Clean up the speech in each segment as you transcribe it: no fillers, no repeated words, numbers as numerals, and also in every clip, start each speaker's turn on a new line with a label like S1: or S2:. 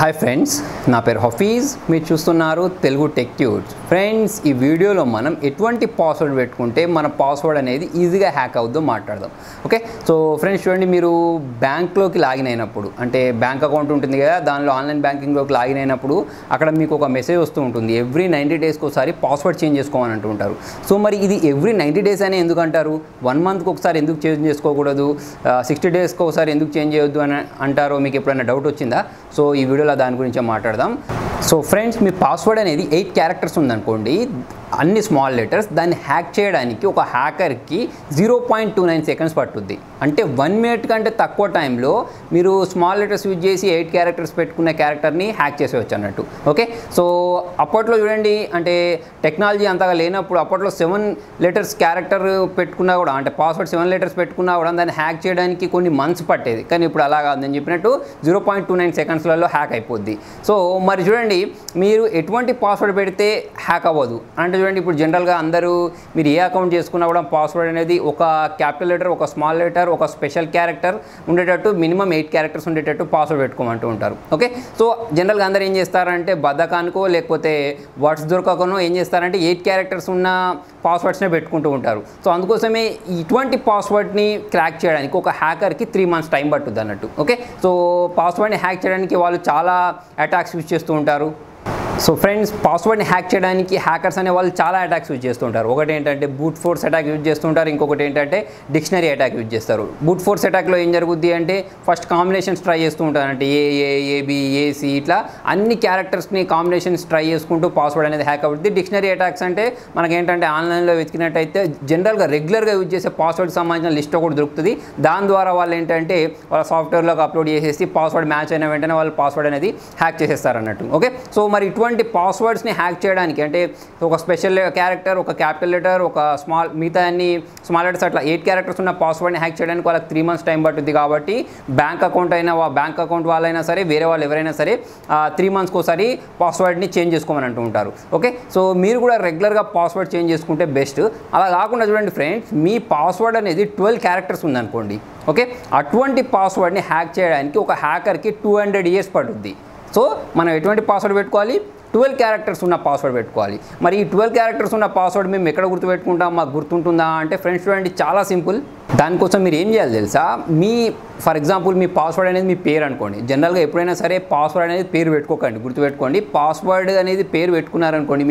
S1: Hi friends, నా పేరు హఫీజ్. మీరు చూస్తున్నారు తెలుగు టెక్ ట్యూట్స్. ఫ్రెండ్స్, ఈ వీడియోలో మనం ఎటువంటి పాస్వర్డ్ పెట్టుకుంటే మన పాస్వర్డ్ అనేది ఈజీగా హ్యాక్ అవుద్దో మాట్లాడదాం. ఓకే, సో ఫ్రెండ్స్ చూడండి, మీరు బ్యాంక్లోకి లాగిన్ అయినప్పుడు, అంటే బ్యాంక్ అకౌంట్ ఉంటుంది కదా, దానిలో ఆన్లైన్ బ్యాంకింగ్లోకి లాగిన్ అయినప్పుడు అక్కడ మీకు ఒక మెసేజ్ వస్తూ ఉంటుంది. ఎవ్రీ 90 డేస్కి ఒకసారి పాస్వర్డ్ చేంజ్ చేసుకోమని అంటూ ఉంటారు. సో మరి ఇది ఎవ్రీ 90 డేస్ అని ఎందుకు అంటారు? 1 మంత్కి ఒకసారి ఎందుకు చేంజ్ చేసుకోకూడదు? 60 డేస్కి ఒకసారి ఎందుకు చేంజ్ చేయొద్దు అని అంటారో మీకు ఎప్పుడైనా డౌట్ వచ్చిందా? సో ఈ వీడియోలో దాని గురించి మాట్లాడదాం. సో ఫ్రెండ్స్, మీ పాస్వర్డ్ అనేది 8 క్యారెక్టర్స్ ఉందనుకోండి, అన్ని స్మాల్ లెటర్స్. దాన్ని హ్యాక్ చేయడానికి ఒక హ్యాకర్కి 0.29 సెకండ్స్ పట్టుద్ది. అంటే 1 మినిట్ కంటే తక్కువ టైంలో మీరు స్మాల్ లెటర్స్ యూజ్ చేసి 8 క్యారెక్టర్స్ పెట్టుకున్న క్యారెక్టర్ని హ్యాక్ చేసేవచ్చు అన్నట్టు. ఓకే, సో అప్పట్లో చూడండి, అంటే టెక్నాలజీ అంతగా లేనప్పుడు అప్పట్లో 7 లెటర్స్ క్యారెక్టర్ పెట్టుకున్నా కూడా, అంటే పాస్వర్డ్ 7 లెటర్స్ పెట్టుకున్నా కూడా దాన్ని హ్యాక్ చేయడానికి కొన్ని మంత్స్ పట్టేది. కానీ ఇప్పుడు అలా కాదు, నేను చెప్పినట్టు 0.29 సెకండ్స్లలో హ్యాక్ అయిపోద్ది. సో మరి చూడండి, మీరు ఎటువంటి పాస్వర్డ్ పెడితే హ్యాక్ అవ్వదు అంటే చూడండి, ఇప్పుడు జనరల్గా అందరూ మీరు ఏ అకౌంట్ చేసుకున్నా కూడా పాస్వర్డ్ అనేది ఒక క్యాపిటల్ లెటర్, ఒక స్మాల్ లెటర్, ఒక స్పెషల్ క్యారెక్టర్ ఉండేటట్టు, మినిమం 8 క్యారెక్టర్స్ ఉండేటట్టు పాస్వర్డ్ పెట్టుకోమంటూ ఉంటారు. ఓకే, సో జనరల్గా అందరూ ఏం చేస్తారంటే బద్ధకానికో లేకపోతే వర్డ్స్ దొరకకనో ఏం చేస్తారంటే 8 క్యారెక్టర్స్ ఉన్న పాస్వర్డ్స్నే పెట్టుకుంటూ ఉంటారు. సో అందుకోసమే ఇటువంటి పాస్వర్డ్ని క్రాక్ చేయడానికి ఒక హ్యాకర్కి 3 మంత్స్ టైం పట్టుద్ది అన్నట్టు. ఓకే, సో పాస్వర్డ్ని హ్యాక్ చేయడానికి వాళ్ళు చాలా అటాక్స్ యూజ్ చేస్తూ ఉంటారు. సో ఫ్రెండ్స్, పాస్వర్డ్ని హ్యాక్ చేయడానికి హ్యాకర్స్ అనే వాళ్ళు చాలా అటాక్స్ యూజ్ చేస్తుంటారు. ఒకటి ఏంటంటే బూట్ ఫోర్స్ అటాక్ యూజ్ చేస్తుంటారు, ఇంకొకటి ఏంటంటే డిక్షనరీ అటాక్ యూజ్ చేస్తారు. బూట్ ఫోర్స్ అటాక్లో ఏం జరుగుద్ది అంటే ఫస్ట్ కాంబినేషన్స్ ట్రై చేస్తూ ఉంటారు. అంటే ఏబి ఏసి ఇట్లా అన్ని క్యారెక్టర్స్ని కాంబినేషన్స్ ట్రై చేసుకుంటూ పాస్వర్డ్ అనేది హ్యాక్ అవుతుంది. డిక్షనరీ అటాక్స్ అంటే మనకేంటంటే ఆన్లైన్లో వెతికినట్టయితే జనరల్గా రెగ్యులర్గా యూజ్ చేసే పాస్వర్డ్కి సంబంధించిన లిస్ట్ ఒకటి దొరుకుతుంది. దాని ద్వారా వాళ్ళు ఏంటంటే వాళ్ళ సాఫ్ట్వేర్లోకి అప్లోడ్ చేసేసి పాస్వర్డ్ మ్యాచ్ అయిన వెంటనే వాళ్ళు పాస్వర్డ్ అనేది హ్యాక్ చేసేస్తారు అన్నట్టు. ఓకే, సో మరి ఇటువంటి పాస్వర్డ్స్ని హ్యాక్ చేయడానికి, అంటే ఒక స్పెషల్ క్యారెక్టర్, ఒక క్యాపిటల్ లెటర్, ఒక మిగతా అన్ని స్మాల్ లెటర్స్, అట్లా 8 క్యారెక్టర్స్ ఉన్న పాస్వర్డ్ని హ్యాక్ చేయడానికి వాళ్ళకి 3 మంత్స్ టైం పడుతుంది. కాబట్టి బ్యాంక్ అకౌంట్ వాళ్ళైనా సరే, వేరే వాళ్ళు ఎవరైనా సరే 3 మంత్స్కి ఒకసారి పాస్వర్డ్ని చేంజ్ చేసుకోమని అంటూ ఉంటారు. ఓకే, సో మీరు కూడా రెగ్యులర్గా పాస్వర్డ్ చేంజ్ చేసుకుంటే బెస్ట్. అలా కాకుండా చూడండి ఫ్రెండ్స్, మీ పాస్వర్డ్ అనేది 12 క్యారెక్టర్స్ ఉందనుకోండి. ఓకే, అటువంటి పాస్వర్డ్ని హ్యాక్ చేయడానికి ఒక హ్యాకర్కి 200 years పడుద్ది. సో మనం ఎటువంటి పాస్వర్డ్ పెట్టుకోవాలి? 12 క్యారెక్టర్స్ ఉన్న పాస్వర్డ్ పెట్టుకోవాలి. మరి ఈ 12 క్యారెక్టర్స్ ఉన్న పాస్వర్డ్ మేము ఎక్కడ గుర్తుపెట్టుకుంటాం, మాకు గుర్తుంటుందా అంటే ఫ్రెండ్స్ చూడండి, చాలా సింపుల్. దానికోసం మీరు ఏం చేయాలి తెలుసా? ఫర్ ఎగ్జాంపుల్ మీ పాస్వర్డ్ అనేది మీ పేరు అనుకోండి. జనరల్గా ఎప్పుడైనా సరే పాస్వర్డ్ అనేది పేరు పెట్టుకోకండి, గుర్తుపెట్టుకోండి. పాస్వర్డ్ అనేది పేరు పెట్టుకున్నారనుకోండి,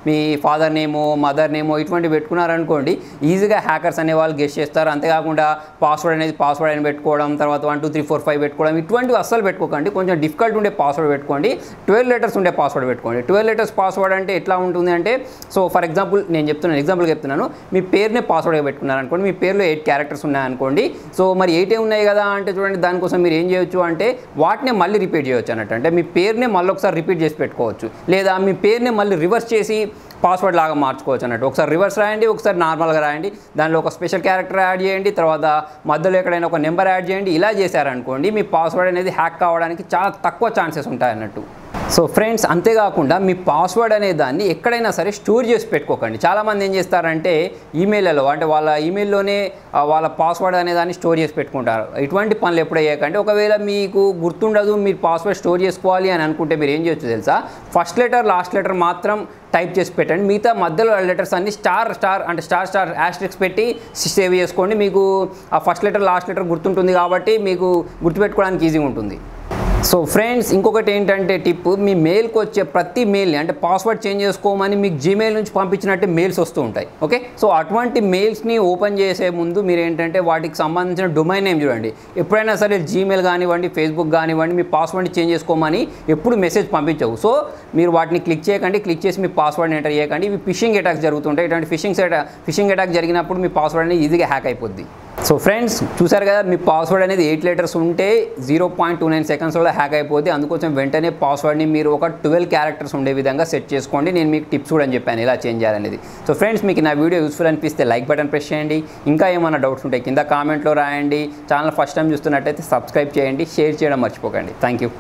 S1: మీ ఫాదర్ నేమో మదర్ నేమో ఇటువంటి పెట్టుకున్నారనుకోండి, ఈజీగా హ్యాకర్స్ అనే వాళ్ళు గెస్ చేస్తారు. అంతేకాకుండా పాస్వర్డ్ అని పెట్టుకోవడం, తర్వాత 1 2 3 4 5 పెట్టుకోవడం, ఇటువంటివి అస్సలు పెట్టుకోకండి. కొంచెం డిఫికల్ట్ ఉండే పాస్వర్డ్ పెట్టుకోండి. 12 లెటర్స్ ఉండే పాస్వర్డ్ పెట్టుకోండి. 12 లెటర్స్ పాస్వర్డ్ అంటే ఎట్లా ఉంటుంది అంటే, సో ఫర్ ఎగ్జాంపుల్ నేను చెప్తున్నాను, మీ పేరునే పాస్వర్డ్గా పెట్టుకున్నారనుకోండి. మీ పేరులో 8 క్యారెక్టర్స్ ఉన్నాయనుకోండి. సో మరి 8 ఉన్నాయి కదా అంటే చూడండి, దానికోసం మీరు ఏం చేయొచ్చు అంటే వాటినే మళ్ళీ రిపీట్ చేయొచ్చు అన్నట్టు. అంటే మీ పేరునే మళ్ళీ ఒకసారి రిపీట్ చేసి పెట్టుకోవచ్చు, లేదా మీ పేరునే మళ్ళీ రివర్స్ చేసి పాస్వర్డ్ లాగా మార్చుకోవచ్చు అన్నట్టు. ఒకసారి రివర్స్ రాయండి, ఒకసారి నార్మల్గా రాయండి, దానిలో ఒక స్పెషల్ క్యారెక్టర్ యాడ్ చేయండి, తర్వాత మధ్యలో ఎక్కడైనా ఒక నెంబర్ యాడ్ చేయండి. ఇలా చేశారనుకోండి, మీ పాస్వర్డ్ అనేది హ్యాక్ కావడానికి చాలా తక్కువ ఛాన్సెస్ ఉంటాయి అన్నట్టు. సో ఫ్రెండ్స్, అంతేకాకుండా మీ పాస్వర్డ్ అనే దాన్ని ఎక్కడైనా సరే స్టోర్ చేసి పెట్టుకోకండి. చాలామంది ఏం చేస్తారంటే ఈమెయిల్లో, అంటే వాళ్ళ ఈమెయిల్లోనే వాళ్ళ పాస్వర్డ్ అనే దాన్ని స్టోర్ చేసి పెట్టుకుంటారు. ఇటువంటి పనులు ఎప్పుడు అయ్యాకంటే, ఒకవేళ మీకు గుర్తుండదు, మీరు పాస్వర్డ్ స్టోర్ చేసుకోవాలి అని అనుకుంటే మీరు ఏం చేయొచ్చు తెలుసా? ఫస్ట్ లెటర్ లాస్ట్ లెటర్ మాత్రం టైప్ చేసి పెట్టండి. మిగతా మధ్యలో లెటర్స్ అన్ని స్టార్ యాస్ట్రిక్స్ పెట్టి సేవ్ చేసుకోండి. మీకు ఆ ఫస్ట్ లెటర్ లాస్ట్ లెటర్ గుర్తుంటుంది కాబట్టి మీకు గుర్తుపెట్టుకోవడానికి ఈజీగా ఉంటుంది. సో ఫ్రెండ్స్, ఇంకొకటి ఏంటంటే టిప్, మీ మెయిల్కి వచ్చే ప్రతి మెయిల్ని, అంటే పాస్వర్డ్ చేంజ్ చేసుకోమని మీకు జీమెయిల్ నుంచి పంపించినట్టు మెయిల్స్ వస్తూ ఉంటాయి. ఓకే, సో అటువంటి మెయిల్స్ని ఓపెన్ చేసే ముందు మీరు ఏంటంటే వాటికి సంబంధించిన డొమైన్ నేమ్ చూడండి. ఎప్పుడైనా సరే జీమెయిల్ కానివ్వండి, ఫేస్బుక్ కానివ్వండి, మీ పాస్వర్డ్ని చేంజ్ చేసుకోమని ఎప్పుడు మెసేజ్ పంపించవు. సో మీరు వాటిని క్లిక్ చేసి మీ పాస్వర్డ్ని ఎంటర్ చేయకండి. ఇవి ఫిషింగ్ అటాక్స్ జరుగుతుంటాయి. ఇటువంటి ఫిషింగ్ అటాక్ జరిగినప్పుడు మీ పాస్వర్డ్ అనేది ఈజీగా హ్యాక్ అయిపోద్ది. సో ఫ్రెండ్స్, చూసారు కదా, మీ పాస్వర్డ్ అనేది 8 లెటర్స్ ఉంటే 0.29 సెకండ్స్లో హ్యాక్ అయిపోద్ది. అందుకోసం వెంటనే పాస్వర్డ్ని మీరు ఒక 12 క్యారెక్టర్స్ ఉండే విధంగా సెట్ చేసుకోండి. నేను మీకు టిప్స్ కూడా చెప్పాను ఎలా చేంజ్ చేయాలనేది. సో ఫ్రెండ్స్, మీకు నా వీడియో యూస్ఫుల్ అనిపిస్తే లైక్ బటన్ ప్రెస్ చేయండి. ఇంకా ఏమైనా డౌట్స్ ఉంటే కింద కామెంట్లో రాయండి. ఛానల్ ఫస్ట్ టైం చూస్తున్నట్టయితే సబ్స్క్రైబ్ చేయండి, షేర్ చేయడం మర్చిపోకండి. Thank you.